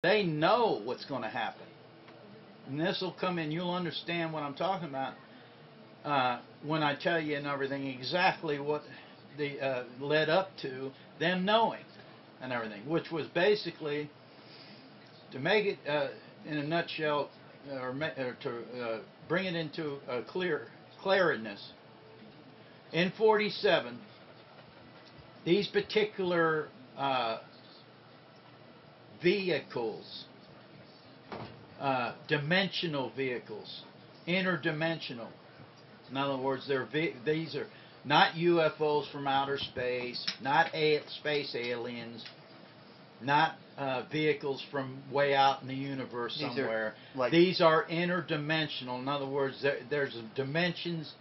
They know what's going to happen. And this will come in, you'll understand what I'm talking about when I tell you and everything exactly what the led up to them knowing and everything, which was basically to make it in a nutshell, or to bring it into clearness. In 47, these particular vehicles, dimensional vehicles, interdimensional. In other words, these are not UFOs from outer space, not space aliens, not vehicles from way out in the universe somewhere. These are interdimensional. In other words, there's dimensions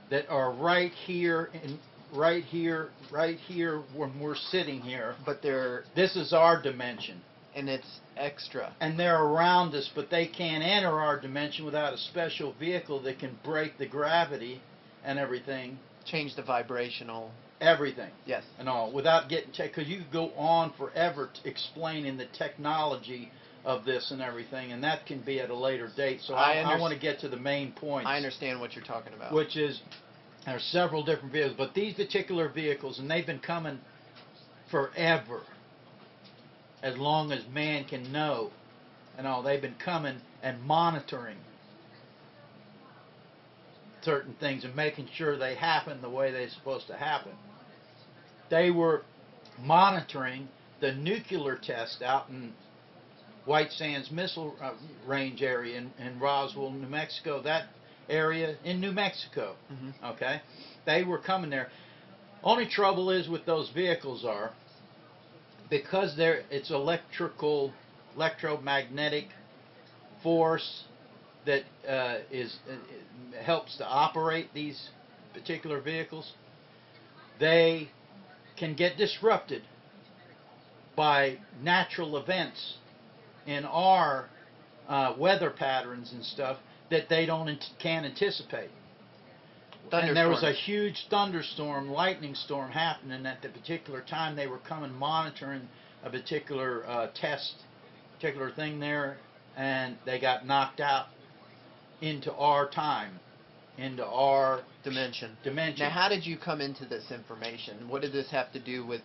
that are right here, right here, right here when we're sitting here. But this is our dimension. And it's extra. And they're around us, but they can't enter our dimension without a special vehicle that can break the gravity and everything. Change the vibrational. Everything. Yes. And all, without getting because you could go on forever explaining the technology of this and everything, and that can be at a later date. So I want to get to the main points. I understand what you're talking about. Which is, there's several different vehicles, but these particular vehicles, and they've been coming forever. As long as man can know, and all, they've been coming and monitoring certain things and making sure they happen the way they're supposed to happen. They were monitoring the nuclear test out in White Sands Missile Range area in Roswell, New Mexico, that area in New Mexico. Okay? They were coming there. Only trouble is with those vehicles are, because it's electromagnetic force that helps to operate these particular vehicles, they can get disrupted by natural events in our weather patterns and stuff that they can't anticipate. And there was a huge thunderstorm, lightning storm happening at the particular time they were coming monitoring a particular particular thing there, and they got knocked out into our time, into our dimension. Now, how did you come into this information? What did this have to do with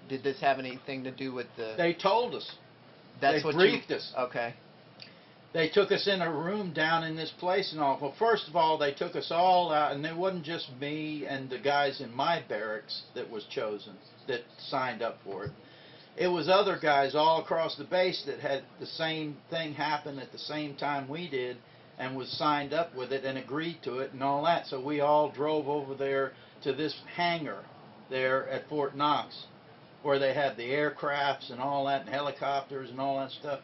did this have anything to do with the... They told us. They briefed us. Okay. They took us in a room down in this place and all. Well, first of all, they took us all out, and it wasn't just me and the guys in my barracks that was chosen, that signed up for it. It was other guys all across the base that had the same thing happen at the same time we did, and was signed up with it and agreed to it and all that. So we all drove over there to this hangar there at Fort Knox, where they had the aircrafts and all that, and helicopters and all that stuff,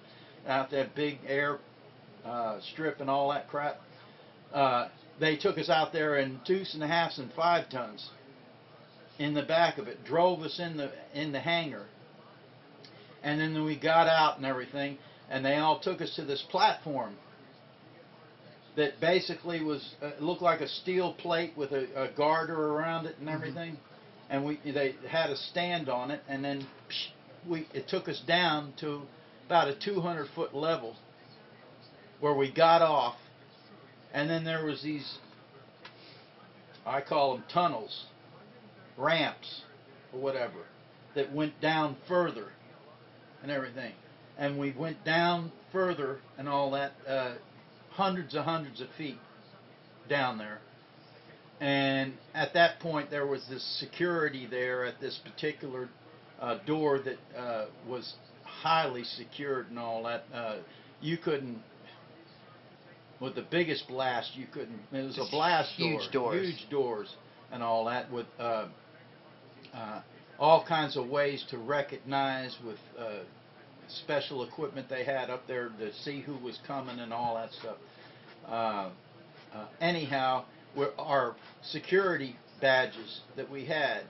out that big air strip and all that crap. They took us out there in 2.5 and 5 tons in the back of it, drove us in the hangar, and then we got out and everything, and they all took us to this platform that basically was looked like a steel plate with a garter around it and everything, and they had a stand on it, and then it took us down to about a 200-foot level, where we got off, and then there was these, I call them tunnels, ramps, or whatever, that went down further and everything. And we went down further and all that, hundreds of feet down there. And at that point there was this security there at this particular door that was highly secured and all that. You couldn't, with the biggest blast, you couldn't. It was a blast door, huge doors, and all that, with all kinds of ways to recognize, with special equipment they had up there to see who was coming and all that stuff. Anyhow, our security badges that we had,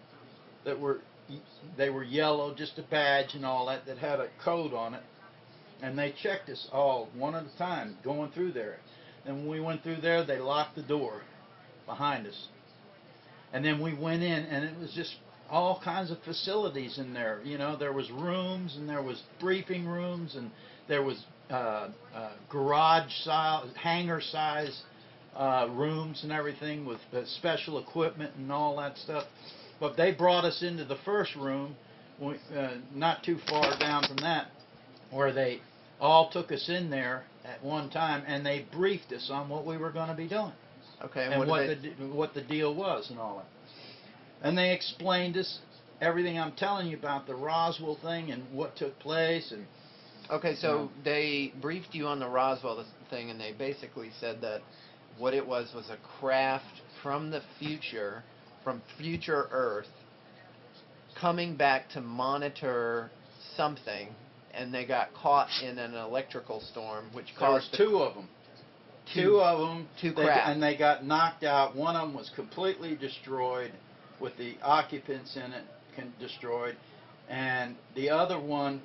they were yellow, just a badge and all that, that had a code on it, and they checked us all one at a time going through there. And when we went through there, they locked the door behind us. And then we went in, and it was just all kinds of facilities in there. You know, there was rooms, and there was briefing rooms, and There was garage size, hangar size rooms and everything with special equipment and all that stuff. But they brought us into the first room, not too far down from that, where they all took us in there at one time, and they briefed us on what we were going to be doing. Okay, and what the deal was and all that. And they explained us everything I'm telling you about the Roswell thing and what took place. And okay, so they briefed you on the Roswell thing, and they basically said that what it was a craft from the future, from future Earth, coming back to monitor something, and they got caught in an electrical storm, which caused two of them. Two of them. Two crafts. And they got knocked out. One of them was completely destroyed, with the occupants in it destroyed, and the other one,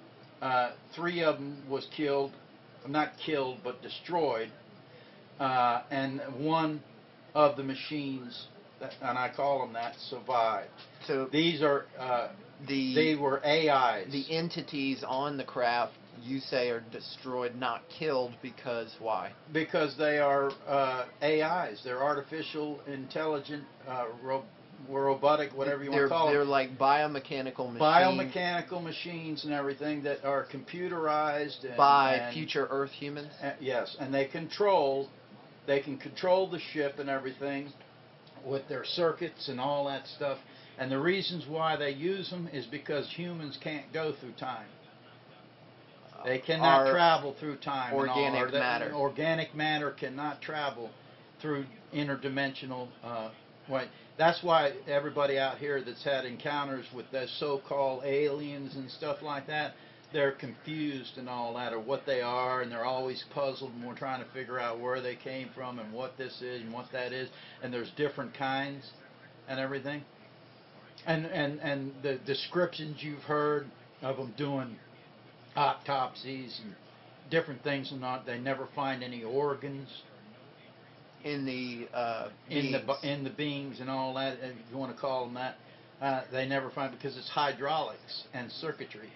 3 of them was killed, not killed, but destroyed, and one of the machines, and I call them that, survived. So these are they were AIs. The entities on the craft, you say, are destroyed, not killed, because why? Because they are AIs. They're artificial intelligent robotic, whatever you want to call them. They're like biomechanical machines. Biomechanical machines and everything that are computerized by future Earth humans. Yes, and they can control the ship and everything with their circuits and all that stuff. And the reasons why they use them is because humans can't go through time. They cannot travel through time. Organic matter. Organic matter cannot travel through interdimensional way. That's why everybody out here that's had encounters with the so-called aliens and stuff like that, they're confused and all that, or what they are, and they're always puzzled, and we're trying to figure out where they came from and what this is and what that is, and there's different kinds and everything. And the descriptions you've heard of them doing autopsies and different things, and not, they never find any organs in the beings and all that, if you want to call them that. They never find, because it's hydraulics and circuitry.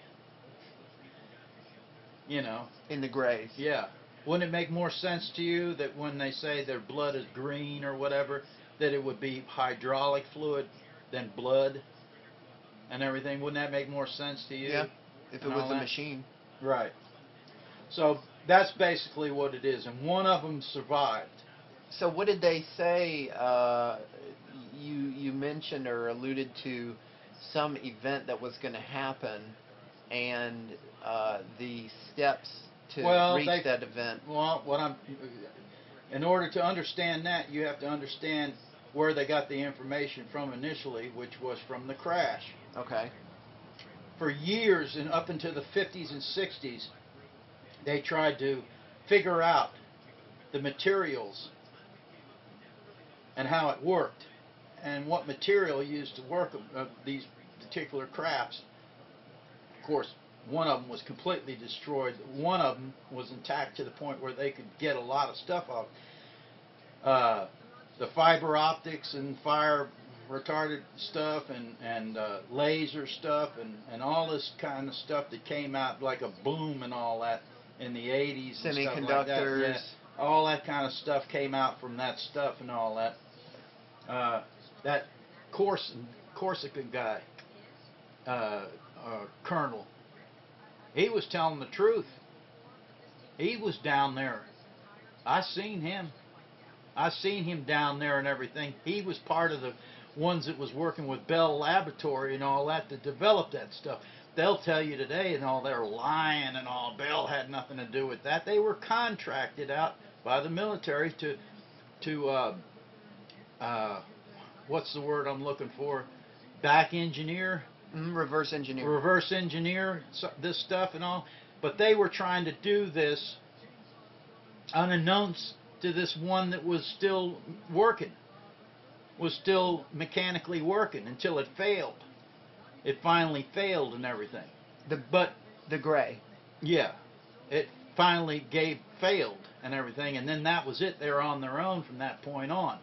You know. In the graves. Yeah. Wouldn't it make more sense to you that when they say their blood is green or whatever, that it would be hydraulic fluid than blood and everything? Wouldn't that make more sense to you? Yeah. If it was a machine. Right. So that's basically what it is. And one of them survived. So what did they say? You mentioned or alluded to some event that was going to happen, and the steps to reach that event. Well, in order to understand that, you have to understand where they got the information from initially, which was from the crash. Okay. For years, and up into the 50s and 60s, they tried to figure out the materials and how it worked, and what material used to work these particular crafts. Of course, one of them was completely destroyed. One of them was intact to the point where they could get a lot of stuff off. The fiber optics and fire retarded stuff and laser stuff and all this kind of stuff that came out like a boom and all that in the 80s. Semiconductors. And stuff like that. Yeah, all that kind of stuff came out from that stuff and all that. That Corsican guy, Colonel, he was telling the truth. He was down there. I seen him down there and everything. He was part of the ones that was working with Bell Laboratory and all that to develop that stuff. They'll tell you today and all they're lying and all. Bell had nothing to do with that. They were contracted out by the military to what's the word I'm looking for? Back engineer? Reverse engineer. Reverse engineer this stuff and all. But they were trying to do this unannounced to this one that was still working, was still mechanically working until it failed. It finally failed and everything. The gray. Yeah. It finally failed and everything, and then that was it. They were on their own from that point on.